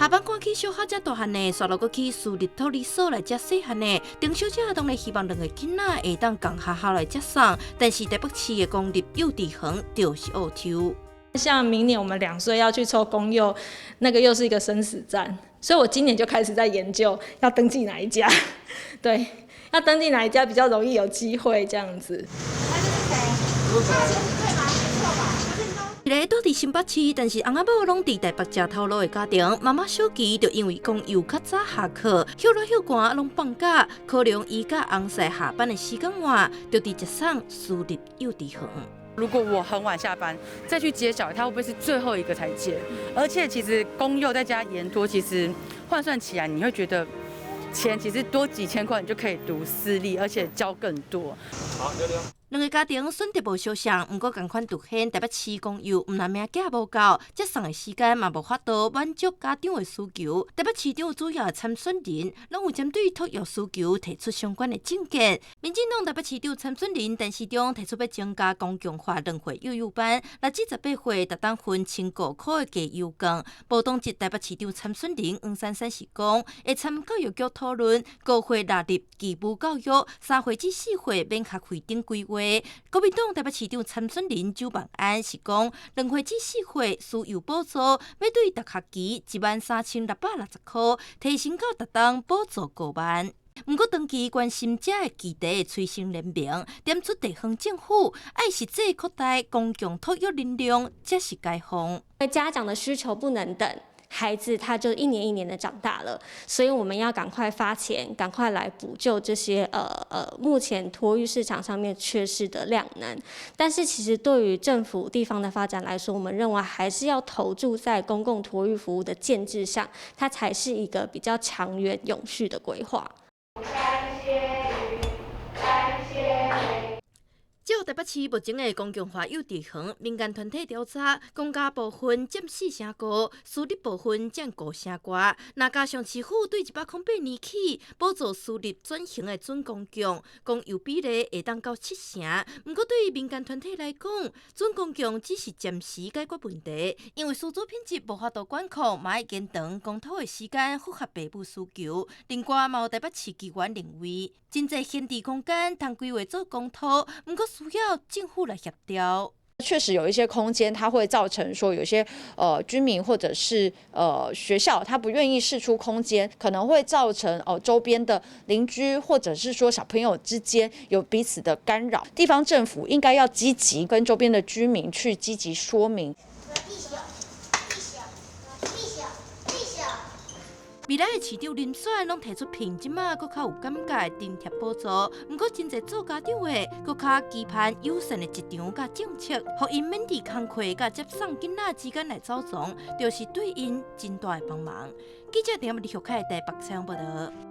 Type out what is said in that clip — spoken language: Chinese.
下班赶去小可才大汉的，刷落过去私立托儿所来接细汉的。丁小姐当然希望两个囡仔会当共学校来接送，但是台北市的公立幼稚园就是乌抽。像明年我们2岁要去抽公幼，那个又是一个生死战，所以我今年就开始在研究要登记哪一家，对，要登记哪一家比较容易有机会这样子。一个住伫新北市，但是翁仔某拢伫台北食头路的家庭，妈妈小琪就因为公幼较早下课，休热休寒拢放假，考量伊甲翁婿下班的时间外，就伫接送私立幼稚园。如果我很晚下班再去接小孩，他会不会是最后一个才接？而且其实公幼再加延托，其实换算起来，你会觉得钱其实多几千块，你就可以读私立，而且教更多。好，溜溜。两个家庭选择无相像，不过同款凸显台北市公幼毋但名额无够，接送的时间嘛无法度满足家长的需求。台北市长主要的参选人拢有针对托育需求提出相关的政见。民进党台北市长参选人陈时中提出要增加公共化2岁幼幼班，6至18岁逐当分1500块的加幼工。报道指台北市长参选人黄珊珊是讲，会参教育局讨论5岁纳入义务教育，3岁至4岁免学费等规划。国民党台北市长参选人周万安是讲，2岁至4岁需要补助，要对逐学期13660块，提升到逐当补助5万。不过，长期关心者的期待催生联名，点出地方政府爱实际扩大公共托育能量，才是该放。家长的需求不能等。孩子他就一年一年的长大了，所以我们要赶快发钱，赶快来补救这些目前托育市场上面缺失的量能。但是其实对于政府地方的发展来说，我们认为还是要投注在公共托育服务的建制上，它才是一个比较长远永续的规划。照台北市目前的公共化幼稚园，民间团体调查，公家部分占4成高，私立部分占5成高。那加上市府对108年起补助私立转型的准公共，公幼比例会当到7成。不过对于民间团体来讲，准公共只是暂时解决问题，因为师资品质无法度管控，嘛要延长公托的时间，符合父母需求。另外，嘛有台北市议员认为，真侪闲置空间通规划做公托，不过需要政府来协调。确实有一些空间，它会造成说有些居民或者是学校，他不愿意释出空间，可能会造成周边的邻居或者是说小朋友之间有彼此的干扰。地方政府应该要积极跟周边的居民去积极说明。未来的市长人选拢提出评，即马搁较有感觉的津贴补助，不过真侪做家长的搁较期盼友善的一场甲政策，互因免伫工课甲接送囡仔之间来走撞，就是对因真大的帮忙。记者田李学凯台北采访报道。